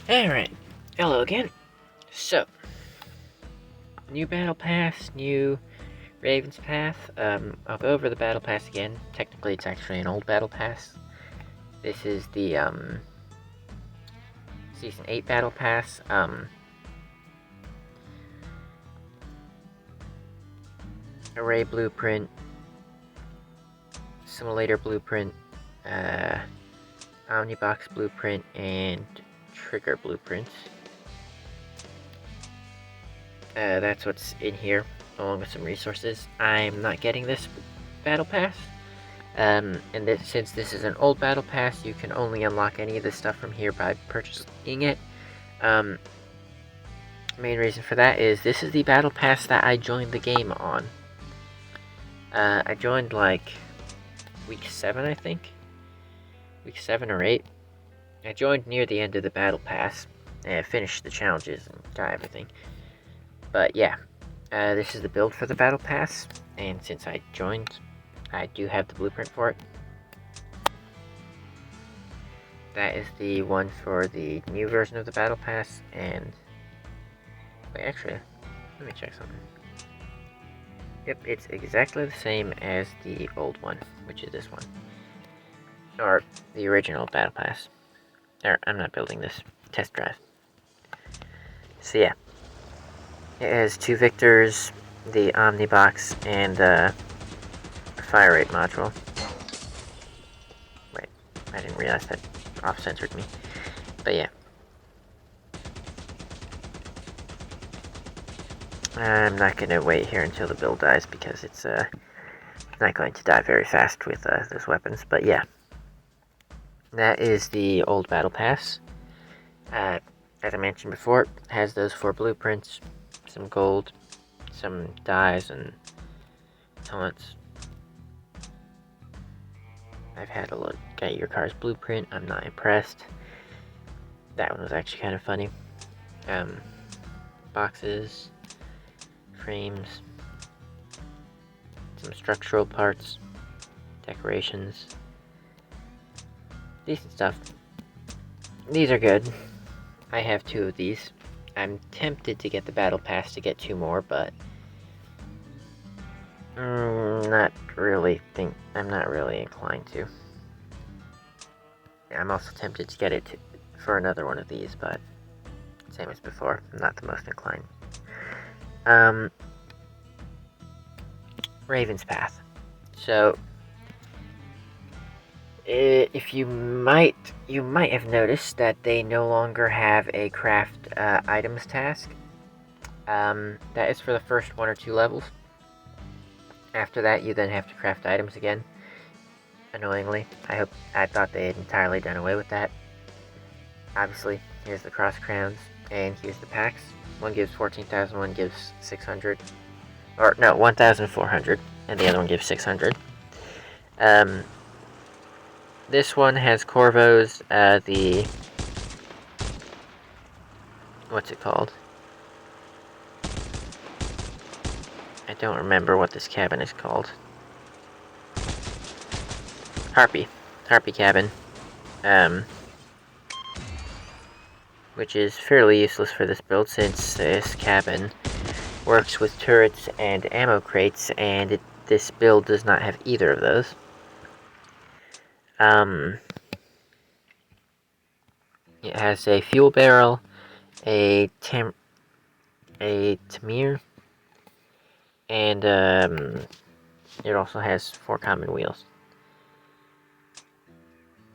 Alright, hello again. So, new battle pass, new Raven's Path. I'll go over the battle pass again. Technically, it's actually an old battle pass. This is the, Season 8 battle pass. Array blueprint, simulator blueprint, Omnibox blueprint, and trigger blueprints. That's what's in here, along with some resources. I'm not getting this battle pass. Since this is an old battle pass, you can only unlock any of this stuff from here by purchasing it. Main reason for that is this is the battle pass that I joined the game on. I joined like week 7, I think. Week 7 or 8. I joined near the end of the battle pass and finished the challenges and got everything. But yeah, this is the build for the battle pass, and since I joined, I do have the blueprint for it. That is the one for the new version of the battle pass, and wait, actually, let me check something. Yep, it's exactly the same as the old one, which is this one. Or the original battle pass. I'm not building this. Test drive. So yeah. It has 2 Victors, the Omnibox, and the fire rate module. Wait, I didn't realize that off-censored me. But yeah. I'm not going to wait here until the build dies because it's not going to die very fast with those weapons. But yeah. That is the old battle pass. As I mentioned before, it has those 4 blueprints, some gold, some dyes, and taunts. I've had a look at your car's blueprint. I'm not impressed. That one was actually kind of funny. Boxes, frames, some structural parts, decorations. Decent stuff. These are good. I have 2 of these. I'm tempted to get the battle pass to get 2 more, but I'm not really inclined to. I'm also tempted to get it for another one of these, but same as before, I'm not the most inclined. Raven's Path. So if you might have noticed that they no longer have a craft items task. That is for the first 1 or 2 levels. After that, you then have to craft items again. Annoyingly, I thought they had entirely done away with that. Obviously, here's the cross crowns, and here's the packs. One gives 14,000, one gives 600. Or, no, 1,400, and the other one gives 600. This one has Corvos, what's it called? I don't remember what this cabin is called. Harpy cabin. Which is fairly useless for this build since this cabin works with turrets and ammo crates, and this build does not have either of those. It has a fuel barrel, a Tamir, and it also has 4 common wheels.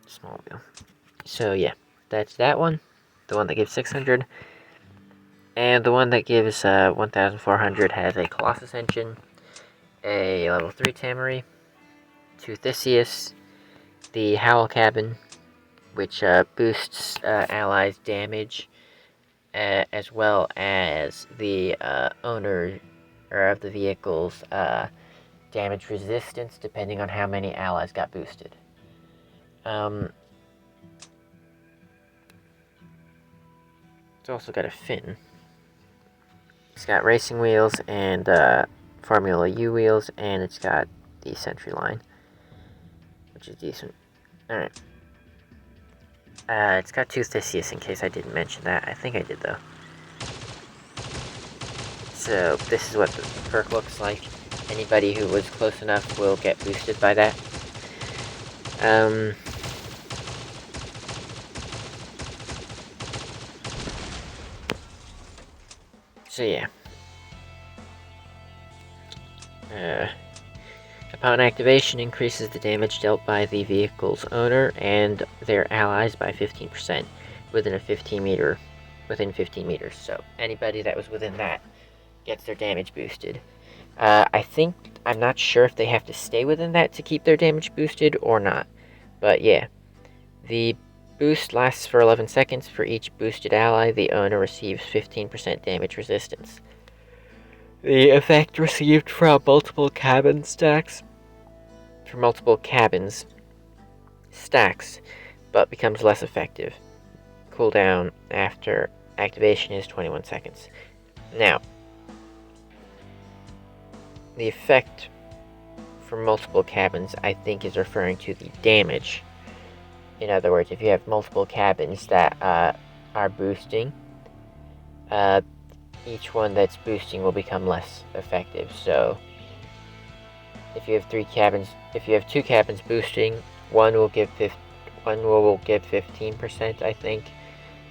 Small wheel. So yeah, that's that one. The one that gives 600. And the one that gives 1,400 has a Colossus engine, a level 3 Tamir, 2 Theseus, the Howl cabin, which boosts allies' damage, as well as the owner of the vehicle's damage resistance, depending on how many allies got boosted. It's also got a fin. It's got racing wheels and Formula U wheels, and it's got the Sentry line, which is decent. Alright. It's got 2 Theseus in case I didn't mention that. I think I did though. So this is what the perk looks like. Anybody who was close enough will get boosted by that. So yeah. Upon activation, increases the damage dealt by the vehicle's owner and their allies by 15% within 15 meters. So anybody that was within that gets their damage boosted. I'm not sure if they have to stay within that to keep their damage boosted or not. But yeah, the boost lasts for 11 seconds. For each boosted ally, the owner receives 15% damage resistance. The effect received from multiple cabin stacks but becomes less effective. Cooldown after activation is 21 seconds. Now, the effect for multiple cabins, I think, is referring to the damage. In other words, if you have multiple cabins that are boosting, each one that's boosting will become less effective. So, if you have 2 cabins boosting, one will give 15%, I think.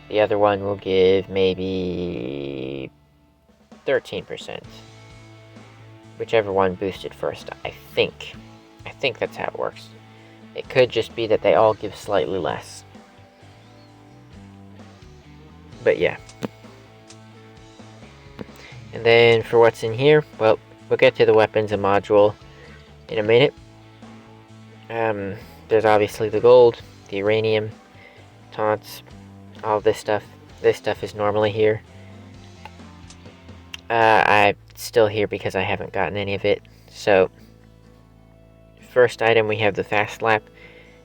The other one will give maybe 13%. Whichever one boosted first, I think. I think that's how it works. It could just be that they all give slightly less. But yeah. And then for what's in here, well, we'll get to the weapons and module in a minute. There's obviously the gold, the uranium, taunts, all this stuff. This stuff is normally here. I'm still here because I haven't gotten any of it. So, first item, we have the fast lap.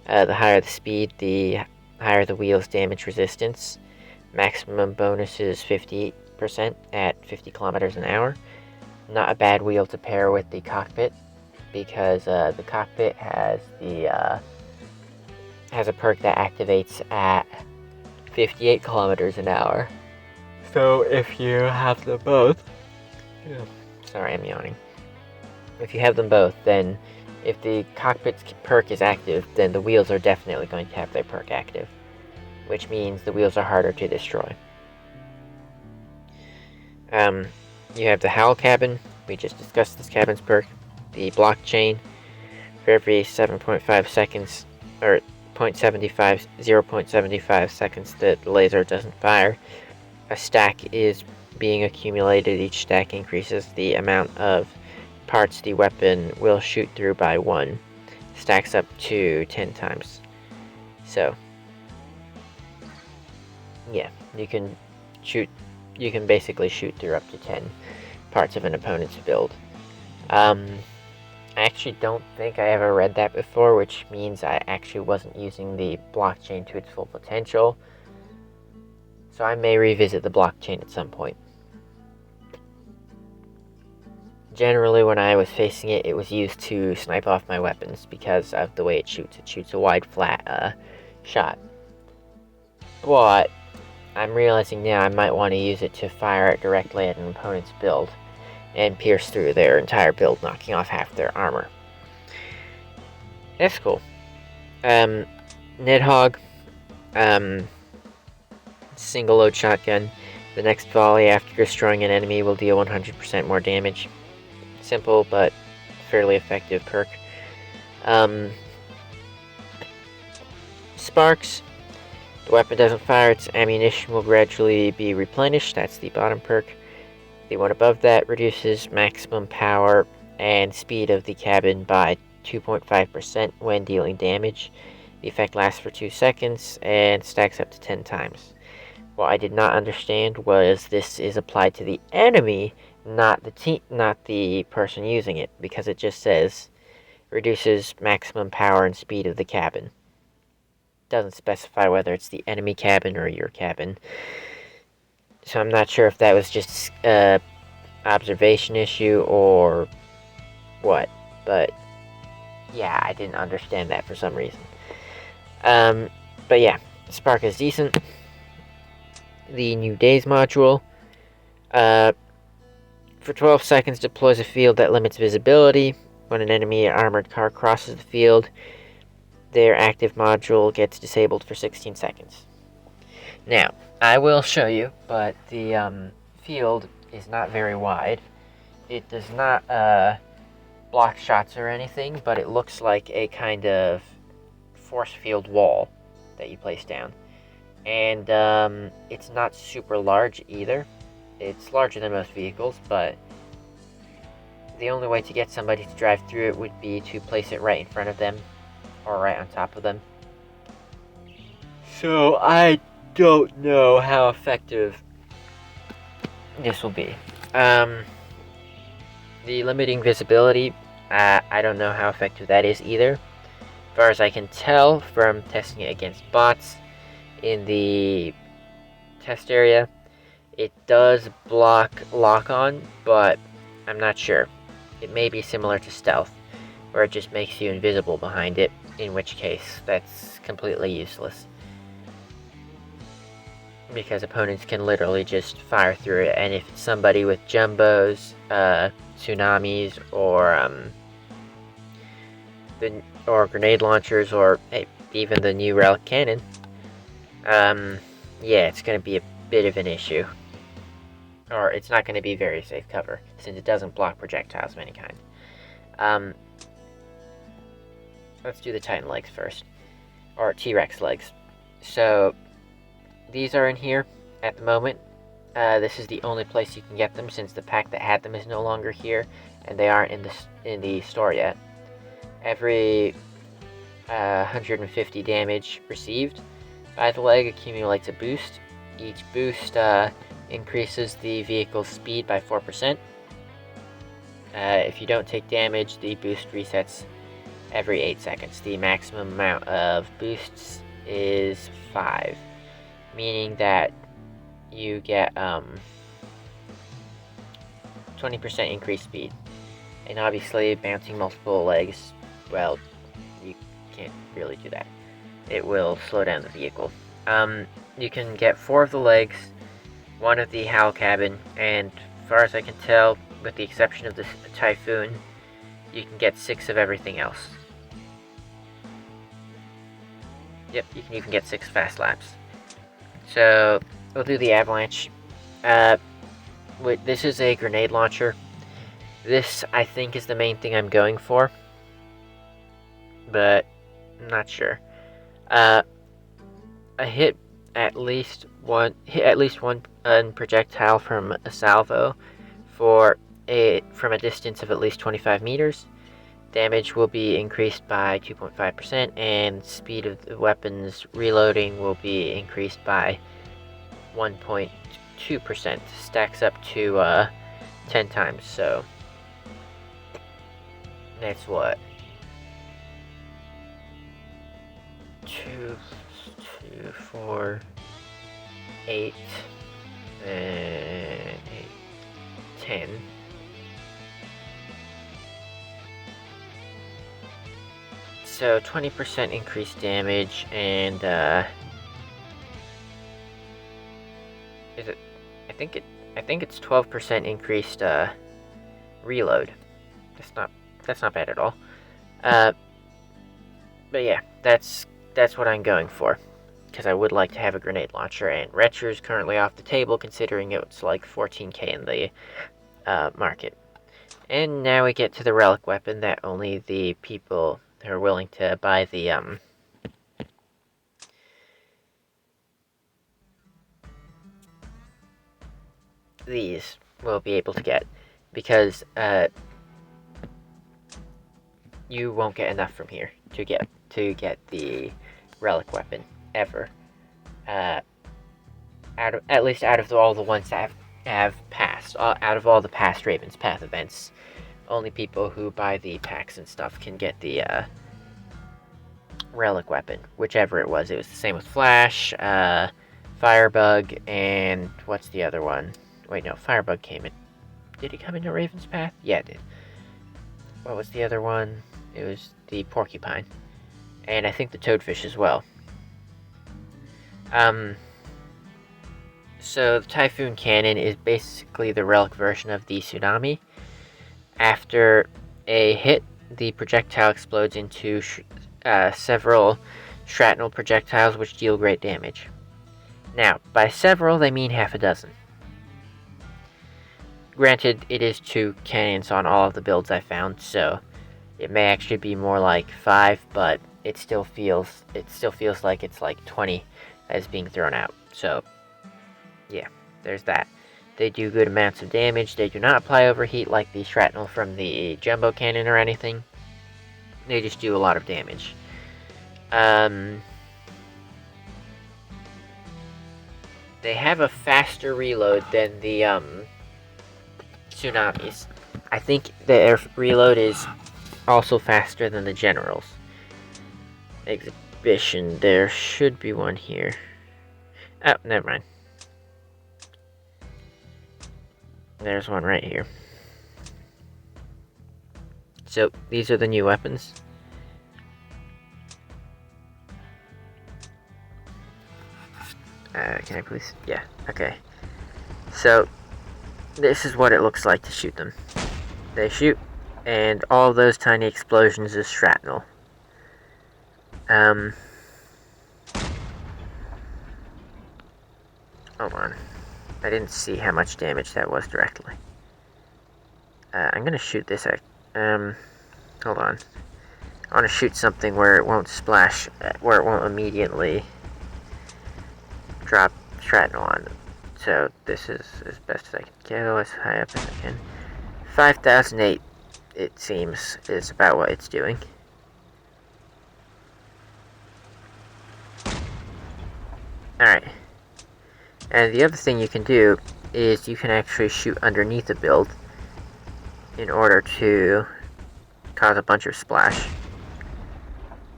The higher the speed, the higher the wheel's damage resistance. Maximum bonus is 58% at 50 kilometers an hour. Not a bad wheel to pair with the cockpit, because the cockpit has a perk that activates at 58 kilometers an hour. So if you have them both, sorry, I'm yawning. If you have them both, then if the cockpit's perk is active, then the wheels are definitely going to have their perk active, which means the wheels are harder to destroy. You have the Howl cabin. We just discussed this cabin's perk. The blockchain. For every 7.5 seconds, or 0.75 seconds that the laser doesn't fire, a stack is being accumulated. Each stack increases the amount of parts the weapon will shoot through by 1. Stacks up to 10 times. So, yeah, you can basically shoot through up to 10 parts of an opponent's build. I actually don't think I ever read that before, which means I actually wasn't using the blockchain to its full potential. So I may revisit the blockchain at some point. Generally, when I was facing it, it was used to snipe off my weapons because of the way it shoots. It shoots a wide, flat shot. But I'm realizing now I might want to use it to fire it directly at an opponent's build and pierce through their entire build, knocking off half their armor. That's cool. Nidhogg, single load shotgun. The next volley after destroying an enemy will deal 100% more damage. Simple but fairly effective perk. Sparks. The weapon doesn't fire, its ammunition will gradually be replenished. That's the bottom perk. The one above that reduces maximum power and speed of the cabin by 2.5% when dealing damage. The effect lasts for 2 seconds and stacks up to 10 times. What I did not understand was this is applied to the enemy, not the person using it, because it just says reduces maximum power and speed of the cabin. It doesn't specify whether it's the enemy cabin or your cabin. So I'm not sure if that was just an observation issue or what, but yeah, I didn't understand that for some reason. But yeah, Spark is decent. The New Days module, for 12 seconds deploys a field that limits visibility. When an enemy armored car crosses the field, their active module gets disabled for 16 seconds. Now, I will show you, but the field is not very wide. It does not block shots or anything, but it looks like a kind of force field wall that you place down. And it's not super large either. It's larger than most vehicles, but the only way to get somebody to drive through it would be to place it right in front of them or right on top of them. So I don't know how effective this will be. The limiting visibility, I don't know how effective that is either. As far as I can tell from testing it against bots in the test area, it does block lock-on, but I'm not sure. It may be similar to stealth, where it just makes you invisible behind it, in which case that's completely useless. Because opponents can literally just fire through it, and if it's somebody with jumbos, tsunamis, or grenade launchers, or hey, even the new relic cannon, yeah, it's going to be a bit of an issue. Or it's not going to be very safe cover, since it doesn't block projectiles of any kind. Let's do the Titan legs first. Or T-Rex legs. So, these are in here at the moment. This is the only place you can get them, since the pack that had them is no longer here, and they aren't in the store yet. Every 150 damage received by the leg accumulates a boost. Each boost increases the vehicle's speed by 4%. If you don't take damage, the boost resets every 8 seconds. The maximum amount of boosts is 5, meaning that you get 20% increased speed. And obviously, bouncing multiple legs, well, you can't really do that. It will slow down the vehicle. You can get 4 of the legs, 1 of the Howl Cabin, and as far as I can tell, with the exception of the Typhoon, you can get 6 of everything else. Yep, you can even get 6 fast laps. So, we'll do the Avalanche. This is a grenade launcher. This, I think, is the main thing I'm going for, but I'm not sure. I hit at least one projectile from a salvo from a distance of at least 25 meters. Damage will be increased by 2.5%, and speed of the weapon's reloading will be increased by 1.2%. Stacks up to 10 times, so that's what? 2, 4, 8, and 8, 10. So 20% increased damage, and is it? I think it's 12% increased reload. That's not bad at all. But yeah, that's what I'm going for, because I would like to have a grenade launcher, and Retcher's currently off the table, considering it's like 14k in the market. And now we get to the relic weapon that only the people who are willing to buy the these will be able to get, because you won't get enough from here to get the relic weapon ever. At least out of all the ones that have passed, out of all the past Raven's Path events, only people who buy the packs and stuff can get the relic weapon, whichever it was. It was the same with Flash, Firebug, and what's the other one? Wait, no, Firebug came in. Did it come into Raven's Path? Yeah, it did. What was the other one? It was the Porcupine. And I think the Toadfish as well. So the Typhoon Cannon is basically the relic version of the Tsunami. After a hit, the projectile explodes into several shrapnel projectiles which deal great damage. Now, by several, they mean half a dozen. Granted, it is 2 cannons on all of the builds I found, so it may actually be more like 5, but it still feels like it's like 20 that is being thrown out. So, yeah, there's that. They do good amounts of damage. They do not apply overheat like the shrapnel from the jumbo cannon or anything. They just do a lot of damage. They have a faster reload than the Tsunamis. I think their reload is also faster than the Generals. Exhibition, there should be one here. Oh, never mind. There's one right here. So, these are the new weapons. Can I please? Yeah, okay. So, this is what it looks like to shoot them. They shoot, and all those tiny explosions is shrapnel. Hold on. I didn't see how much damage that was directly. I'm gonna shoot this at, hold on. I want to shoot something where it won't splash, where it won't immediately drop shrapnel on them. So this is as best as I can go, as high up as I can. 5008, it seems, is about what it's doing. Alright. And the other thing you can do is you can actually shoot underneath the build in order to cause a bunch of splash.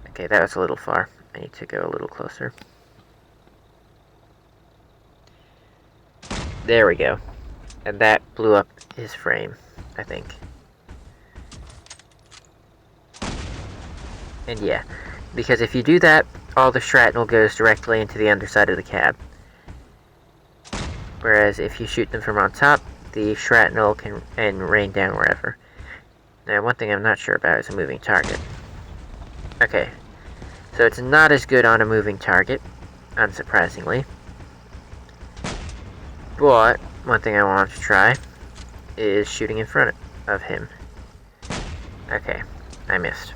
Okay, that was a little far. I need to go a little closer. There we go. And that blew up his frame, I think. And yeah, because if you do that, all the shrapnel goes directly into the underside of the cab. Whereas if you shoot them from on top, the shrapnel can rain down wherever. Now, one thing I'm not sure about is a moving target. Okay, so it's not as good on a moving target, unsurprisingly. But one thing I want to try is shooting in front of him. Okay, I missed.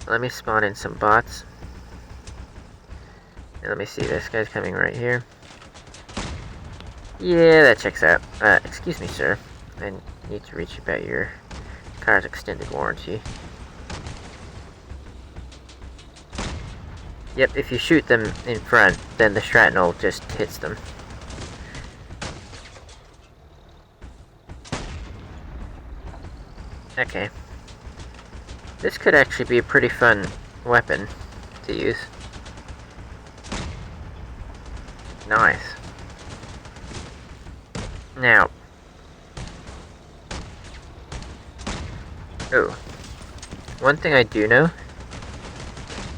Let me spawn in some bots. And let me see, this guy's coming right here. Yeah, that checks out. Excuse me, sir. I need to reach about your car's extended warranty. Yep, if you shoot them in front, then the shrapnel just hits them. Okay. This could actually be a pretty fun weapon to use. Nice. Now. Oh. One thing I do know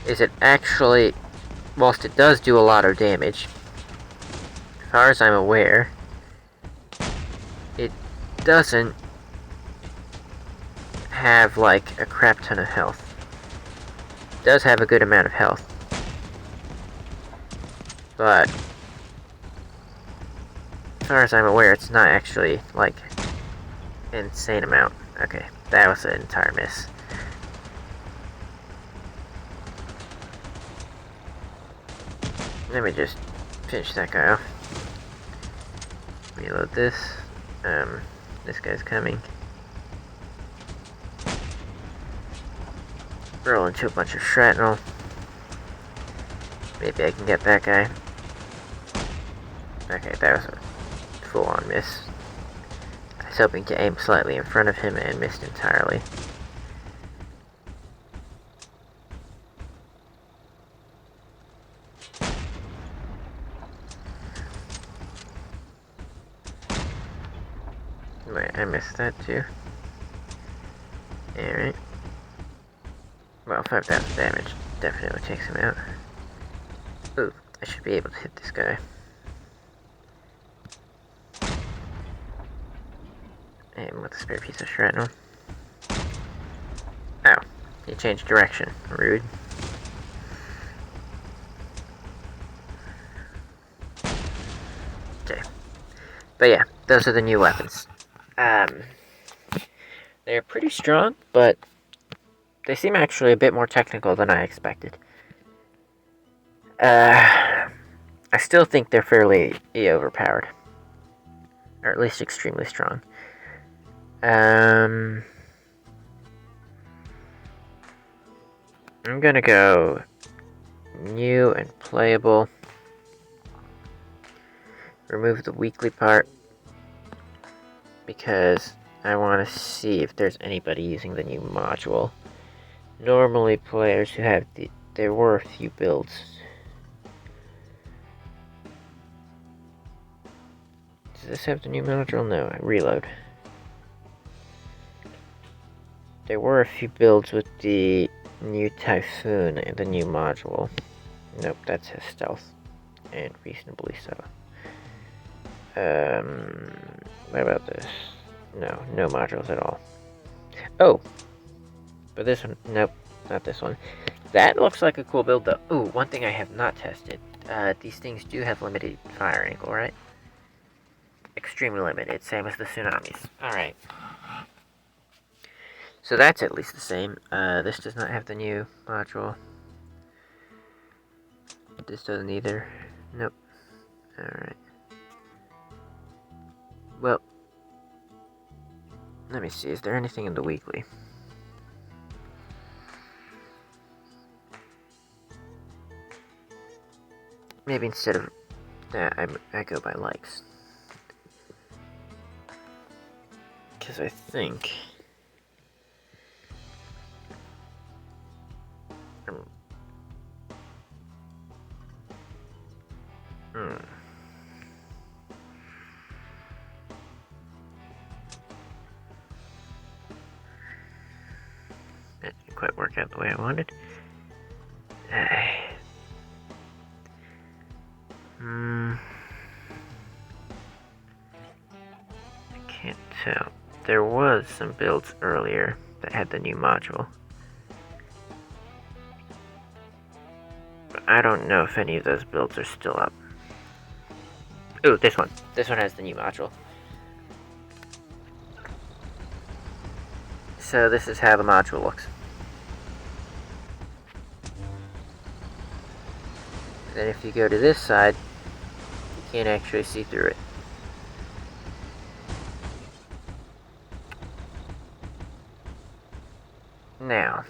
is it actually, whilst it does do a lot of damage, as far as I'm aware, it doesn't have like a crap ton of health. It does have a good amount of health, but as far as I'm aware, it's not actually like an insane amount. Okay, that was an entire miss. Let me just finish that guy off. Reload this. This guy's coming. Roll into a bunch of shrapnel. Maybe I can get that guy. Okay, that was a full-on miss. I was hoping to aim slightly in front of him and missed entirely. Wait, I missed that too. Alright. Well, 5,000 damage. definitely takes him out. Ooh, I should be able to hit this guy. And with a spare piece of shrapnel. Oh, he changed direction. Rude. Okay. But yeah, those are the new weapons. They're pretty strong, but they seem actually a bit more technical than I expected. I still think they're fairly overpowered. Or at least extremely strong. I'm gonna go new and playable. Remove the weekly part. Because I want to see if there's anybody using the new module. Normally players who have there were a few builds. Does this have the new module? No, I reload. There were a few builds with the new Typhoon and the new module. Nope, that's his stealth. And reasonably so. What about this? No modules at all. Oh! But this one, nope, not this one. That looks like a cool build though. Ooh, one thing I have not tested. These things do have limited fire angle, right? Extremely limited, same as the tsunamis. Alright. So that's at least the same. This does not have the new module. This doesn't either. Nope. Alright. Well, let me see, is there anything in the weekly? Maybe instead of that, I go by likes. Because I think... That didn't quite work out the way I wanted. I can't tell. There was some builds earlier that had the new module. But I don't know if any of those builds are still up. Ooh, this one. This one has the new module. So this is how the module looks. Then if you go to this side, you can't actually see through it. Now,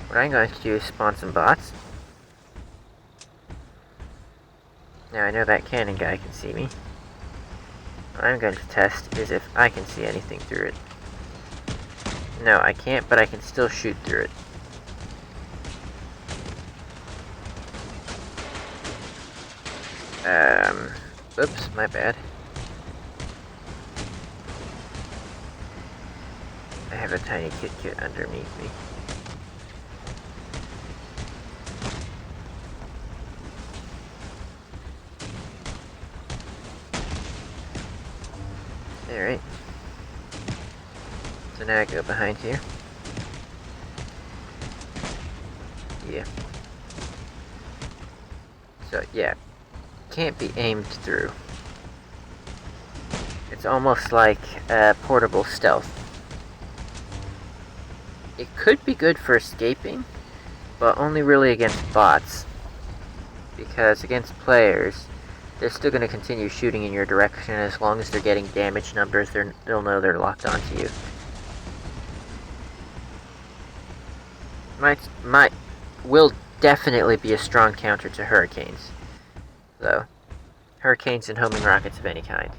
what I'm going to do is spawn some bots. Now I know that cannon guy can see me. What I'm going to test is if I can see anything through it. No, I can't, but I can still shoot through it. Oops, my bad. I have a tiny kit underneath me. Alright. So now I go behind here. Yeah. So, yeah. Can't be aimed through. It's almost like portable stealth. It could be good for escaping, but only really against bots. Because against players, they're still going to continue shooting in your direction. As long as they're getting damage numbers, they'll know they're locked onto you. Will definitely be a strong counter to hurricanes, though. Hurricanes and homing rockets of any kind.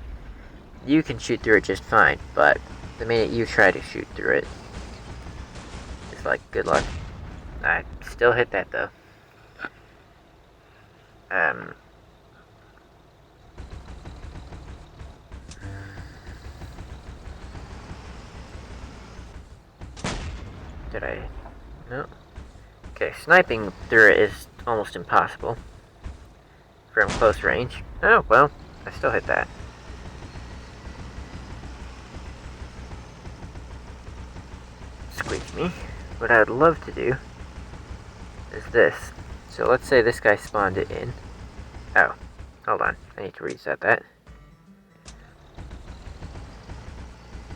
You can shoot through it just fine, but the minute you try to shoot through it, it's like, good luck. I still hit that, though. Did I? No. Okay, sniping through it is almost impossible from close range. Oh, well, I still hit that. Squeeze me. What I would love to do is this. So let's say this guy spawned it in. Oh, hold on. I need to reset that.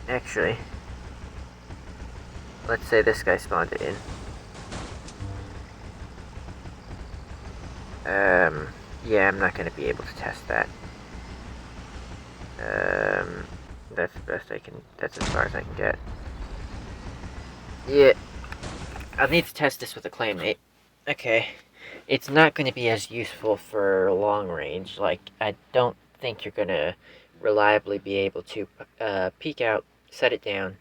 Actually, let's say this guy spawned it in. Yeah, I'm not going to be able to test that. That's the best I can, that's as far as I can get. Yeah, I'll need to test this with a claymate. Okay, it's not going to be as useful for long range. Like, I don't think you're going to reliably be able to peek out, set it down,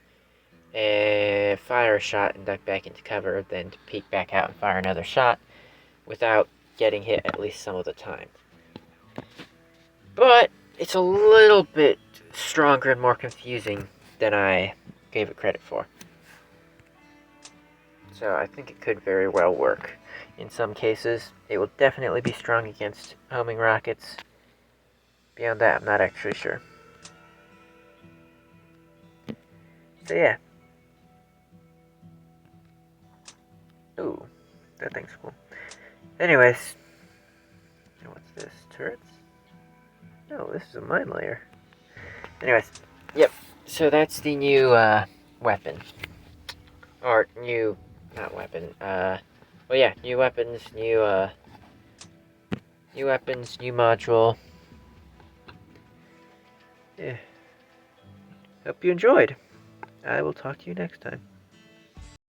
and fire a shot and duck back into cover, then to peek back out and fire another shot without getting hit at least some of the time. But it's a little bit stronger and more confusing than I gave it credit for. So I think it could very well work. In some cases, it will definitely be strong against homing rockets. Beyond that, I'm not actually sure. So yeah. Ooh, that thing's cool. Anyways. What's this? Turrets? No, this is a mine layer. Anyways, yep. So that's the new weapon. Or new, not weapon. Well, yeah, new weapons, new weapons, new module. Yeah. Hope you enjoyed. I will talk to you next time.